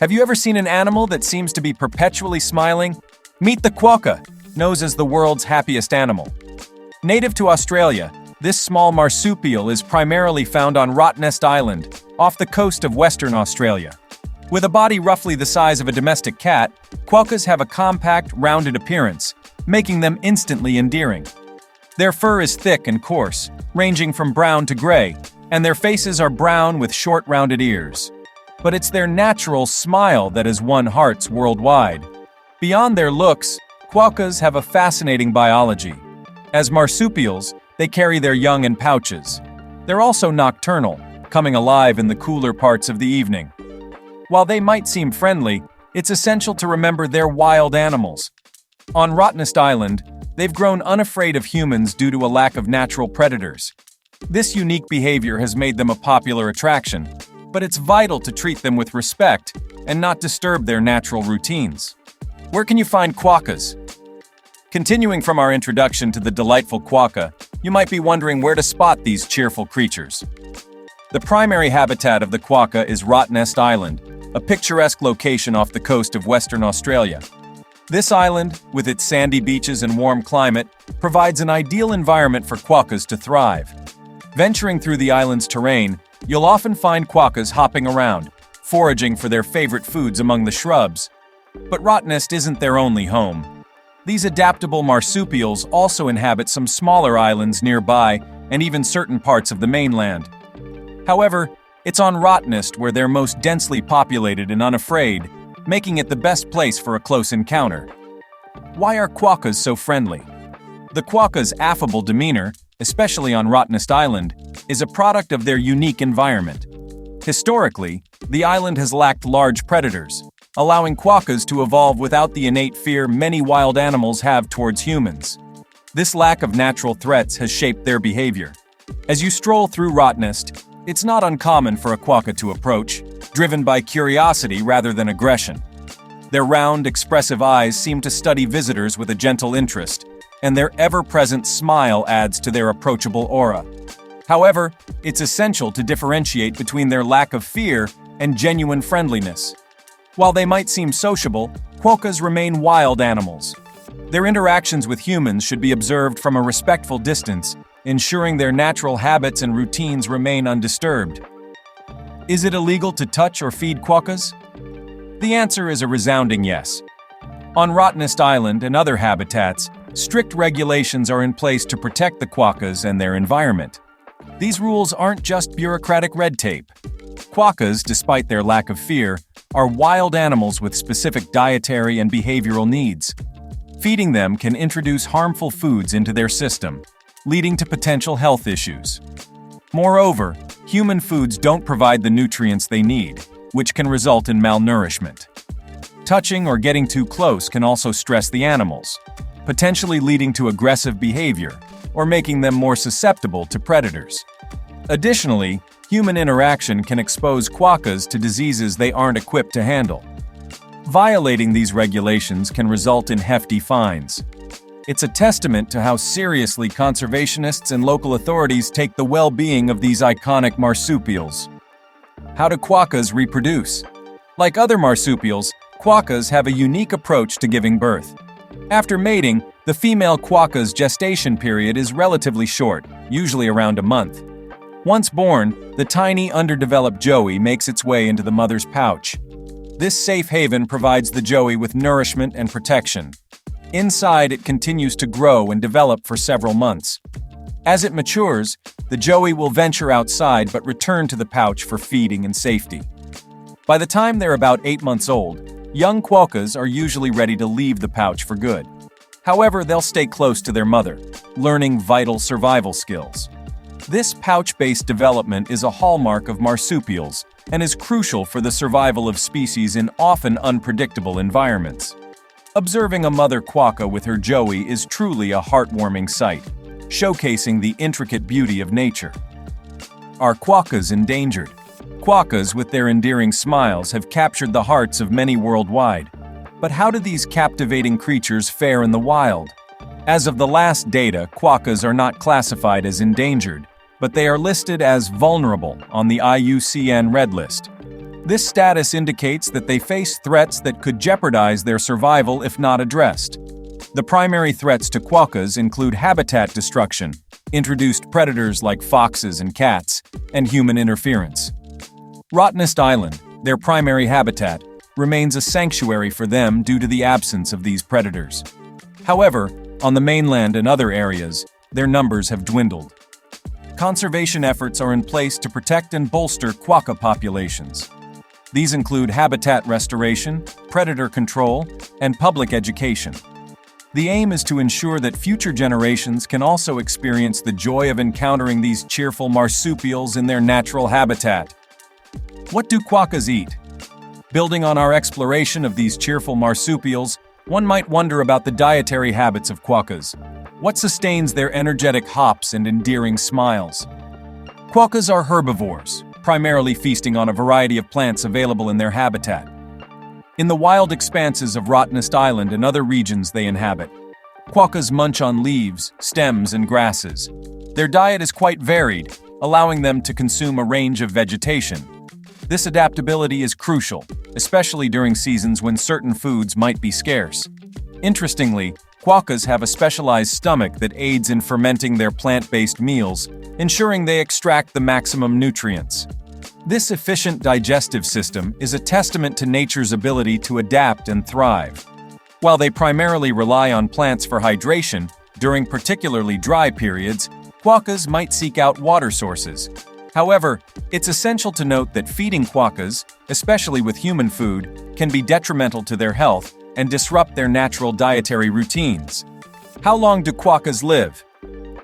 Have you ever seen an animal that seems to be perpetually smiling? Meet the quokka, known as the world's happiest animal. Native to Australia, this small marsupial is primarily found on Rottnest Island, off the coast of Western Australia. With a body roughly the size of a domestic cat, quokkas have a compact, rounded appearance, making them instantly endearing. Their fur is thick and coarse, ranging from brown to gray, and their faces are brown with short rounded ears. But it's their natural smile that has won hearts worldwide. Beyond their looks, quokkas have a fascinating biology. As marsupials, they carry their young in pouches. They're also nocturnal, coming alive in the cooler parts of the evening. While they might seem friendly, it's essential to remember they're wild animals. On Rottnest Island, they've grown unafraid of humans due to a lack of natural predators. This unique behavior has made them a popular attraction, but it's vital to treat them with respect and not disturb their natural routines. Where can you find quokkas? Continuing from our introduction to the delightful quokka, you might be wondering where to spot these cheerful creatures. The primary habitat of the quokka is Rottnest Island, a picturesque location off the coast of Western Australia. This island, with its sandy beaches and warm climate, provides an ideal environment for quokkas to thrive. Venturing through the island's terrain, you'll often find quokkas hopping around, foraging for their favorite foods among the shrubs. But Rottnest isn't their only home. These adaptable marsupials also inhabit some smaller islands nearby and even certain parts of the mainland. However, it's on Rottnest where they're most densely populated and unafraid, making it the best place for a close encounter. Why are quokkas so friendly? The quokkas' affable demeanor, especially on Rottnest Island, is a product of their unique environment. Historically, the island has lacked large predators, allowing quokkas to evolve without the innate fear many wild animals have towards humans. This lack of natural threats has shaped their behavior. As you stroll through Rottnest, it's not uncommon for a quokka to approach, driven by curiosity rather than aggression. Their round, expressive eyes seem to study visitors with a gentle interest, and their ever-present smile adds to their approachable aura. However, it's essential to differentiate between their lack of fear and genuine friendliness. While they might seem sociable, quokkas remain wild animals. Their interactions with humans should be observed from a respectful distance, ensuring their natural habits and routines remain undisturbed. Is it illegal to touch or feed quokkas? The answer is a resounding yes. On Rottnest Island and other habitats, strict regulations are in place to protect the quokkas and their environment. These rules aren't just bureaucratic red tape. Quokkas, despite their lack of fear, are wild animals with specific dietary and behavioral needs. Feeding them can introduce harmful foods into their system, leading to potential health issues. Moreover, human foods don't provide the nutrients they need, which can result in malnourishment. Touching or getting too close can also stress the animals, potentially leading to aggressive behavior or making them more susceptible to predators. Additionally, human interaction can expose quokkas to diseases they aren't equipped to handle. Violating these regulations can result in hefty fines. It's a testament to how seriously conservationists and local authorities take the well-being of these iconic marsupials. How do quokkas reproduce? Like other marsupials, quokkas have a unique approach to giving birth. After mating, the female quokka's gestation period is relatively short, usually around a month. Once born, the tiny, underdeveloped joey makes its way into the mother's pouch. This safe haven provides the joey with nourishment and protection. Inside, it continues to grow and develop for several months. As it matures, the joey will venture outside but return to the pouch for feeding and safety. By the time they're about 8 months old, young quokkas are usually ready to leave the pouch for good. However, they'll stay close to their mother, learning vital survival skills. This pouch-based development is a hallmark of marsupials and is crucial for the survival of species in often unpredictable environments. Observing a mother quokka with her joey is truly a heartwarming sight, showcasing the intricate beauty of nature. Are quokkas endangered? Quokkas, with their endearing smiles, have captured the hearts of many worldwide. But how do these captivating creatures fare in the wild? As of the last data, quokkas are not classified as endangered, but they are listed as vulnerable on the IUCN Red List. This status indicates that they face threats that could jeopardize their survival if not addressed. The primary threats to quokkas include habitat destruction, introduced predators like foxes and cats, and human interference. Rottnest Island, their primary habitat, remains a sanctuary for them due to the absence of these predators. However, on the mainland and other areas, their numbers have dwindled. Conservation efforts are in place to protect and bolster quokka populations. These include habitat restoration, predator control, and public education. The aim is to ensure that future generations can also experience the joy of encountering these cheerful marsupials in their natural habitat. What do quokkas eat? Building on our exploration of these cheerful marsupials, one might wonder about the dietary habits of quokkas. What sustains their energetic hops and endearing smiles? Quokkas are herbivores, primarily feasting on a variety of plants available in their habitat. In the wild expanses of Rottnest Island and other regions they inhabit, quokkas munch on leaves, stems, and grasses. Their diet is quite varied, allowing them to consume a range of vegetation. This adaptability is crucial, especially during seasons when certain foods might be scarce. Interestingly, quokkas have a specialized stomach that aids in fermenting their plant-based meals, ensuring they extract the maximum nutrients. This efficient digestive system is a testament to nature's ability to adapt and thrive. While they primarily rely on plants for hydration, during particularly dry periods, quokkas might seek out water sources. However, it's essential to note that feeding quokkas, especially with human food, can be detrimental to their health and disrupt their natural dietary routines. How long do quokkas live?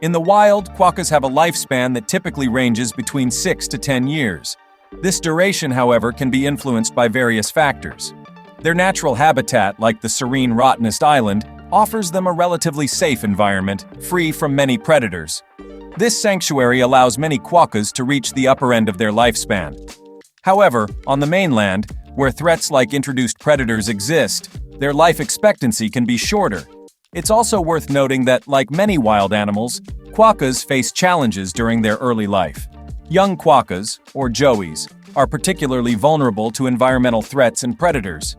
In the wild, quokkas have a lifespan that typically ranges between 6 to 10 years. This duration, however, can be influenced by various factors. Their natural habitat, like the serene Rottnest Island, offers them a relatively safe environment, free from many predators. This sanctuary allows many quokkas to reach the upper end of their lifespan. However, on the mainland, where threats like introduced predators exist, their life expectancy can be shorter. It's also worth noting that, like many wild animals, quokkas face challenges during their early life. Young quokkas, or joeys, are particularly vulnerable to environmental threats and predators.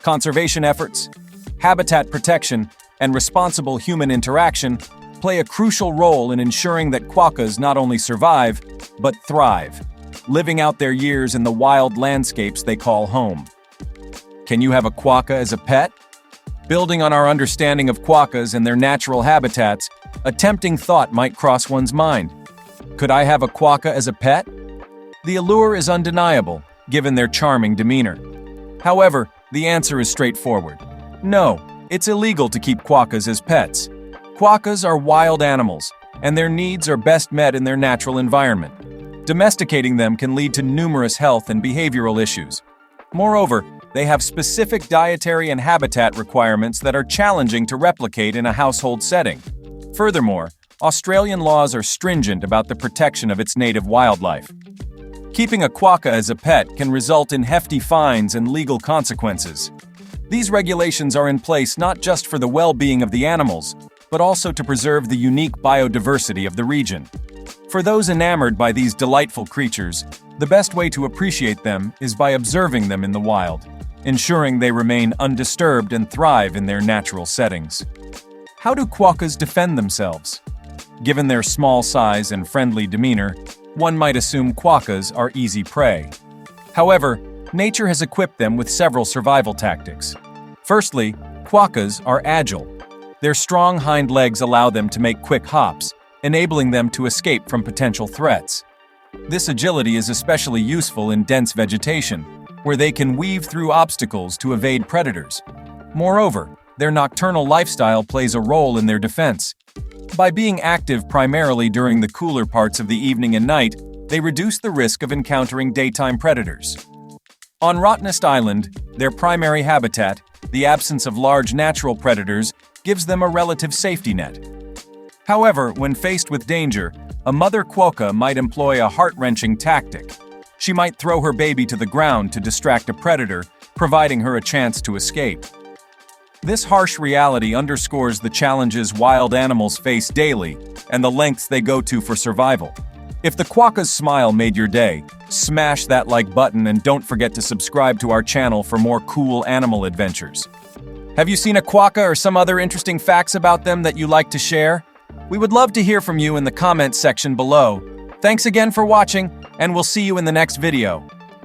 Conservation efforts, habitat protection, and responsible human interaction play a crucial role in ensuring that quokkas not only survive, but thrive, living out their years in the wild landscapes they call home. Can you have a quokka as a pet? Building on our understanding of quokkas and their natural habitats, a tempting thought might cross one's mind. Could I have a quokka as a pet? The allure is undeniable, given their charming demeanor. However, the answer is straightforward. No, it's illegal to keep quokkas as pets. Quokkas are wild animals, and their needs are best met in their natural environment. Domesticating them can lead to numerous health and behavioral issues. Moreover, they have specific dietary and habitat requirements that are challenging to replicate in a household setting. Furthermore, Australian laws are stringent about the protection of its native wildlife. Keeping a quokka as a pet can result in hefty fines and legal consequences. These regulations are in place not just for the well-being of the animals, but also to preserve the unique biodiversity of the region. For those enamored by these delightful creatures, the best way to appreciate them is by observing them in the wild, ensuring they remain undisturbed and thrive in their natural settings. How do quokkas defend themselves? Given their small size and friendly demeanor, one might assume quokkas are easy prey. However, nature has equipped them with several survival tactics. Firstly, quokkas are agile. Their strong hind legs allow them to make quick hops, enabling them to escape from potential threats. This agility is especially useful in dense vegetation, where they can weave through obstacles to evade predators. Moreover, their nocturnal lifestyle plays a role in their defense. By being active primarily during the cooler parts of the evening and night, they reduce the risk of encountering daytime predators. On Rottnest Island, their primary habitat, the absence of large natural predators gives them a relative safety net. However, when faced with danger, a mother quokka might employ a heart-wrenching tactic. She might throw her baby to the ground to distract a predator, providing her a chance to escape. This harsh reality underscores the challenges wild animals face daily and the lengths they go to for survival. If the Quokka's smile made your day, smash that like button and don't forget to subscribe to our channel for more cool animal adventures. Have you seen a quokka or some other interesting facts about them that you like to share? We would love to hear from you in the comments section below. Thanks again for watching, and we'll see you in the next video.